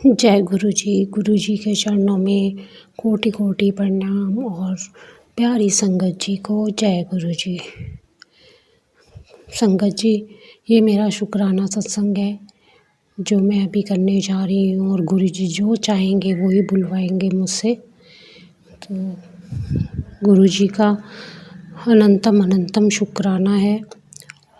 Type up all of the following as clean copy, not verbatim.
जय गुरु जी के चरणों में कोटि कोटि प्रणाम। और प्यारी संगत जी को जय गुरु जी। संगत जी, ये मेरा शुक्राना सत्संग है जो मैं अभी करने जा रही हूँ, और गुरु जी जो चाहेंगे वो ही बुलवाएंगे मुझसे। तो गुरु जी का अनंतम अनंतम शुक्राना है।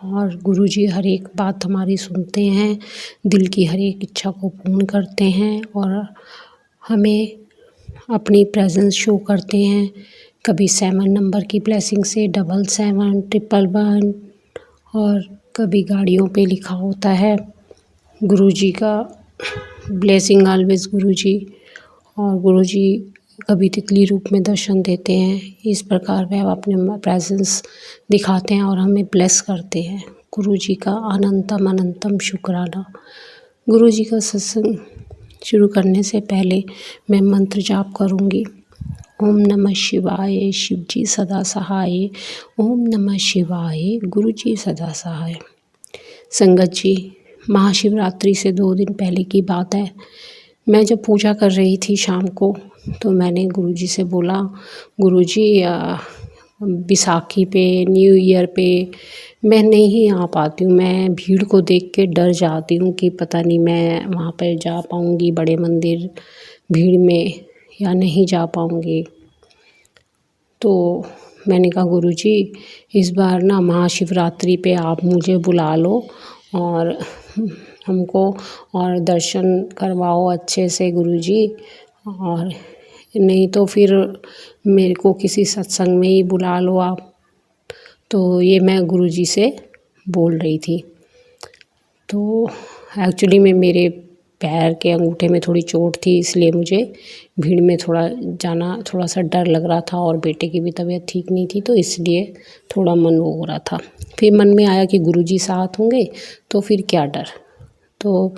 और गुरु जी हर एक बात हमारी सुनते हैं, दिल की हर एक इच्छा को पूर्ण करते हैं और हमें अपनी प्रेजेंस शो करते हैं। कभी 7 नंबर की ब्लेसिंग से 777 111, और कभी गाड़ियों पे लिखा होता है गुरु जी का ब्लेसिंग ऑलवेज गुरु जी। और गुरु जी कभी तितली रूप में दर्शन देते हैं। इस प्रकार वह अपने प्रेजेंस दिखाते हैं और हमें ब्लेस करते हैं। गुरु जी का अनंतम अनंतम शुक्राना। गुरु जी का सत्संग शुरू करने से पहले मैं मंत्र जाप करूँगी। ओम नमः शिवाय, शिव जी सदा सहाय। ओम नमः शिवाय, गुरु जी सदा सहाय। संगत जी, महाशिवरात्रि से 2 दिन पहले की बात है। मैं जब पूजा कर रही थी शाम को, तो मैंने गुरुजी से बोला, गुरुजी बैसाखी पे, न्यू ईयर पे मैं नहीं आ पाती हूँ। मैं भीड़ को देख के डर जाती हूँ कि पता नहीं मैं वहाँ पर जा पाऊँगी बड़े मंदिर भीड़ में या नहीं जा पाऊँगी। तो मैंने कहा गुरुजी, इस बार ना महाशिवरात्रि पे आप मुझे बुला लो और हमको और दर्शन करवाओ अच्छे से गुरुजी, और नहीं तो फिर मेरे को किसी सत्संग में ही बुला लो आप। तो ये मैं गुरुजी से बोल रही थी। तो एक्चुअली में मेरे पैर के अंगूठे में थोड़ी चोट थी, इसलिए मुझे भीड़ में जाना थोड़ा सा डर लग रहा था, और बेटे की भी तबीयत ठीक नहीं थी, तो इसलिए थोड़ा मन वो हो रहा था। फिर मन में आया कि गुरुजी साथ होंगे तो फिर क्या डर। तो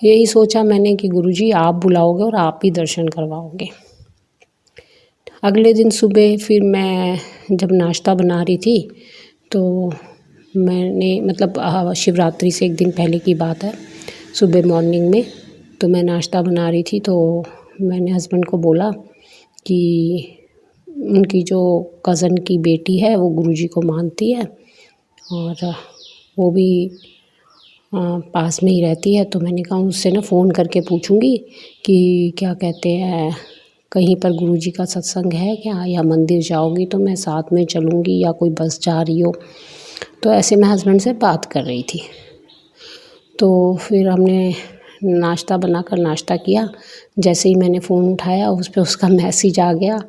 यही सोचा मैंने कि गुरुजी आप बुलाओगे और आप ही दर्शन करवाओगे। अगले दिन सुबह फिर मैं जब नाश्ता बना रही थी, तो मैंने मतलब शिवरात्रि से 1 दिन पहले की बात है, सुबह मॉर्निंग में तो मैं नाश्ता बना रही थी। तो मैंने हस्बैंड को बोला कि उनकी जो कज़न की बेटी है वो गुरुजी को मानती है, और वो भी पास में ही रहती है। तो मैंने कहा उससे ना फ़ोन करके पूछूंगी कि क्या कहते हैं, कहीं पर गुरुजी का सत्संग है क्या, या मंदिर जाओगी तो मैं साथ में चलूँगी, या कोई बस जा रही हो। तो ऐसे मैं हस्बैंड से बात कर रही थी। तो फिर हमने नाश्ता बनाकर नाश्ता किया। जैसे ही मैंने फ़ोन उठाया, उस पर उसका मैसेज आ गया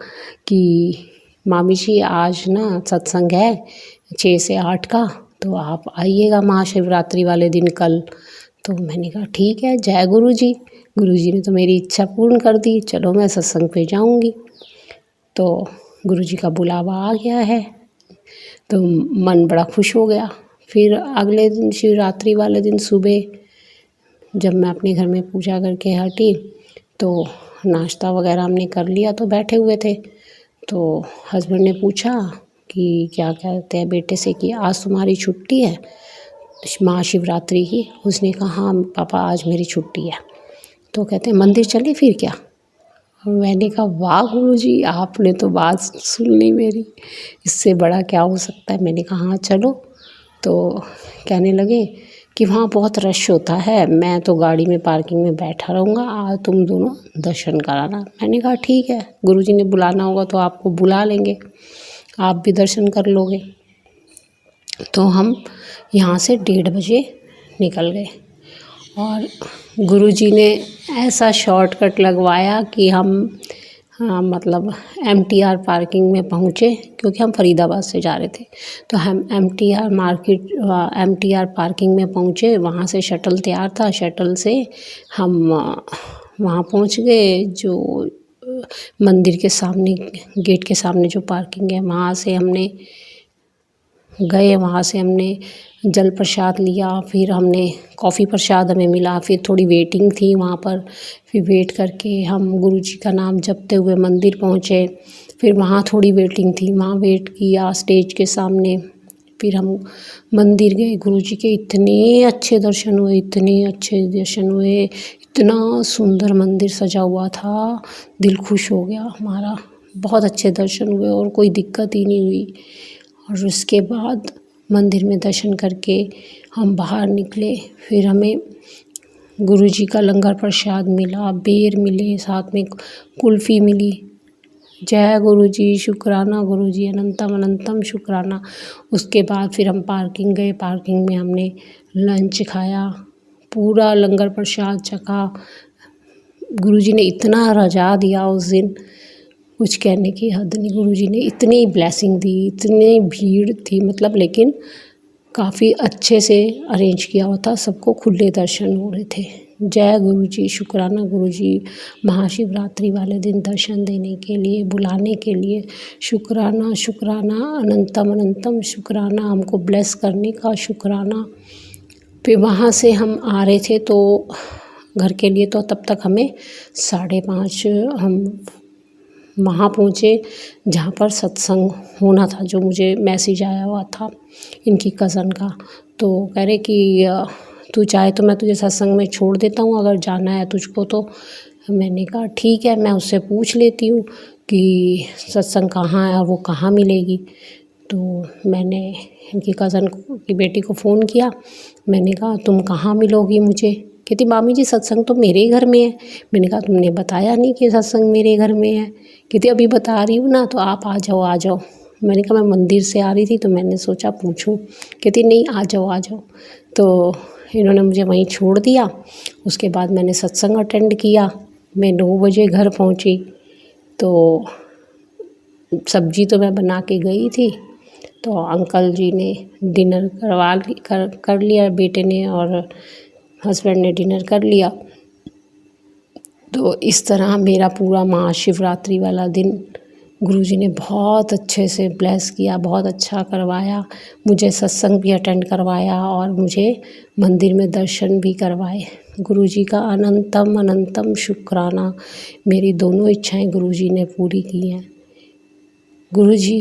कि मामी जी आज ना सत्संग है 6 से 8 का, तो आप आइएगा महाशिवरात्रि वाले दिन कल। तो मैंने कहा ठीक है, जय गुरु जी। गुरु जी ने तो मेरी इच्छा पूर्ण कर दी, चलो मैं सत्संग पे जाऊंगी। तो गुरु जी का बुलावा आ गया है, तो मन बड़ा खुश हो गया। फिर अगले दिन शिवरात्रि वाले दिन सुबह जब मैं अपने घर में पूजा करके हटी, तो नाश्ता वगैरह हमने कर लिया, तो बैठे हुए थे। तो हस्बैंड ने पूछा कि क्या कहते हैं बेटे से कि आज तुम्हारी छुट्टी है महाशिवरात्रि की। उसने कहा हाँ पापा आज मेरी छुट्टी है। तो कहते हैं मंदिर चले फिर क्या। और मैंने कहा वाह गुरुजी, आपने तो बात सुन ली मेरी, इससे बड़ा क्या हो सकता है। मैंने कहा हाँ चलो। तो कहने लगे कि वहाँ बहुत रश होता है, मैं तो गाड़ी में पार्किंग में बैठा रहूँगा, आज तुम दोनों दर्शन कराना। मैंने कहा ठीक है, गुरुजी ने बुलाना होगा तो आपको बुला लेंगे, आप भी दर्शन कर लोगे। तो हम यहाँ से 1:30 बजे निकल गए, और गुरुजी ने ऐसा शॉर्टकट लगवाया कि हम मतलब MTR पार्किंग में पहुँचे, क्योंकि हम फरीदाबाद से जा रहे थे। तो हम MTR पार्किंग में पहुँचे। वहाँ से शटल तैयार था, शटल से हम वहाँ पहुँच गए जो मंदिर के सामने, गेट के सामने जो पार्किंग है, वहाँ से हमने गए। वहाँ से हमने जल प्रसाद लिया, फिर हमने कॉफ़ी प्रसाद हमें मिला, फिर थोड़ी वेटिंग थी वहाँ पर। फिर वेट करके हम गुरुजी का नाम जपते हुए मंदिर पहुँचे। फिर वहाँ थोड़ी वेटिंग थी, वहाँ वेट किया स्टेज के सामने। फिर हम मंदिर गए, गुरुजी के इतने अच्छे दर्शन हुए, इतने अच्छे दर्शन हुए, इतना सुंदर मंदिर सजा हुआ था, दिल खुश हो गया हमारा। बहुत अच्छे दर्शन हुए और कोई दिक्कत ही नहीं हुई। और उसके बाद मंदिर में दर्शन करके हम बाहर निकले। फिर हमें गुरुजी का लंगर प्रसाद मिला, बेर मिले, साथ में कुल्फ़ी मिली। जय गुरुजी, शुक्राना गुरुजी, अनंतम अनंतम शुक्राना। उसके बाद फिर हम पार्किंग गए, पार्किंग में हमने लंच खाया, पूरा लंगर प्रसाद चखा। गुरुजी ने इतना रजा दिया उस दिन, कुछ कहने की हद नहीं। गुरुजी ने इतनी ब्लेसिंग दी, इतनी भीड़ थी मतलब, लेकिन काफ़ी अच्छे से अरेंज किया हुआ था, सबको खुले दर्शन हो रहे थे। जय गुरुजी, शुक्राना गुरुजी, महाशिवरात्रि वाले दिन दर्शन देने के लिए, बुलाने के लिए शुक्राना शुक्राना, अनंतम अनंतम शुक्राना, हमको ब्लेस करने का शुक्राना। फिर वहाँ से हम आ रहे थे तो घर के लिए, तो तब तक हमें 5:30 हम वहाँ पहुँचे जहाँ पर सत्संग होना था, जो मुझे मैसेज आया हुआ था इनकी कज़न का। तो कह रहे कि तू चाहे तो मैं तुझे सत्संग में छोड़ देता हूँ, अगर जाना है तुझको तो। मैंने कहा ठीक है, मैं उससे पूछ लेती हूँ कि सत्संग कहाँ है और वो कहाँ मिलेगी। तो मैंने इनकी कज़न की बेटी को फ़ोन किया। मैंने कहा तुम कहाँ मिलोगी मुझे? कहती मामी जी सत्संग तो मेरे ही घर में है। मैंने कहा तुमने बताया नहीं कि सत्संग मेरे घर में है। कहती अभी बता रही हूँ ना, तो आप आ जाओ आ जाओ। मैंने कहा मैं मंदिर से आ रही थी तो मैंने सोचा पूछूं। कहती नहीं आ जाओ आ जाओ। तो इन्होंने मुझे वहीं छोड़ दिया। उसके बाद मैंने सत्संग अटेंड किया। मैं 9 बजे घर पहुँची। तो सब्जी तो मैं बना के गई थी, तो अंकल जी ने डिनर कर लिया, बेटे ने और हस्बैंड ने डिनर कर लिया। तो इस तरह मेरा पूरा महाशिवरात्रि वाला दिन गुरुजी ने बहुत अच्छे से ब्लेस किया, बहुत अच्छा करवाया। मुझे सत्संग भी अटेंड करवाया और मुझे मंदिर में दर्शन भी करवाए। गुरुजी का अनंतम अनंतम शुक्राना। मेरी दोनों इच्छाएं गुरुजी ने पूरी की हैं। गुरुजी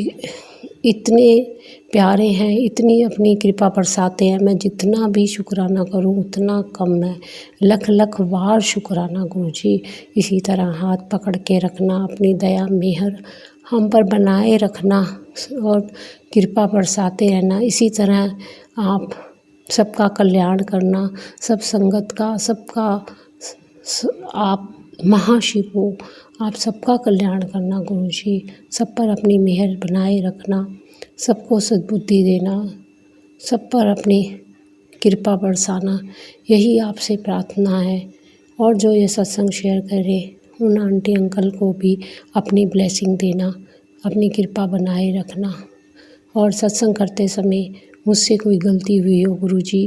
इतने प्यारे हैं, इतनी अपनी कृपा बरसाते हैं, मैं जितना भी शुक्राना करूं उतना कम है। लख लख बार शुक्राना गुरुजी। इसी तरह हाथ पकड़ के रखना, अपनी दया मेहर हम पर बनाए रखना और कृपा बरसाते रहना। इसी तरह आप सबका कल्याण करना, सब संगत का, सबका आप महाशिव हो, आप सबका कल्याण करना गुरुजी। सब पर अपनी मेहर बनाए रखना, सबको सद्बुद्धि देना, सब पर अपनी कृपा बरसाना, यही आपसे प्रार्थना है। और जो ये सत्संग शेयर करे उन आंटी अंकल को भी अपनी ब्लेसिंग देना, अपनी कृपा बनाए रखना। और सत्संग करते समय मुझसे कोई गलती हुई हो गुरुजी,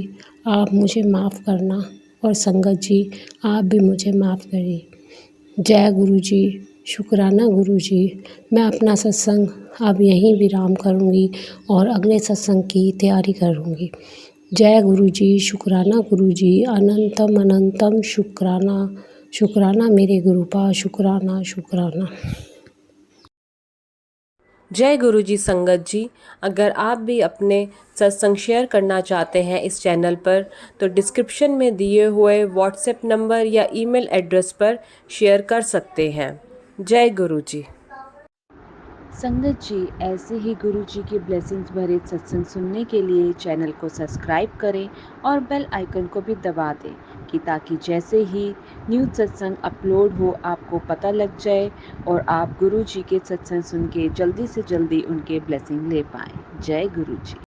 आप मुझे माफ़ करना, और संगत जी आप भी मुझे माफ़ करिए। जय गुरुजी, शुक्राना गुरुजी। मैं अपना सत्संग अब यहीं विराम करूँगी और अगले सत्संग की तैयारी करूँगी। जय गुरुजी, शुक्राना गुरुजी, अनंतम अनंतम शुक्राना। शुक्राना मेरे गुरुपा, शुक्राना शुक्राना। जय गुरुजी संगत जी। अगर आप भी अपने सत्संग शेयर करना चाहते हैं इस चैनल पर, तो डिस्क्रिप्शन में दिए हुए व्हाट्सएप नंबर या ईमेल एड्रेस पर शेयर कर सकते हैं। जय गुरुजी। संगत जी, ऐसे ही गुरु जी की ब्लेसिंग्स भरे सत्संग सुनने के लिए चैनल को सब्सक्राइब करें और बेल आइकन को भी दबा दें, कि ताकि जैसे ही न्यू सत्संग अपलोड हो आपको पता लग जाए और आप गुरु जी के सत्संग सुन के जल्दी से जल्दी उनके ब्लेसिंग ले पाएँ। जय गुरु जी।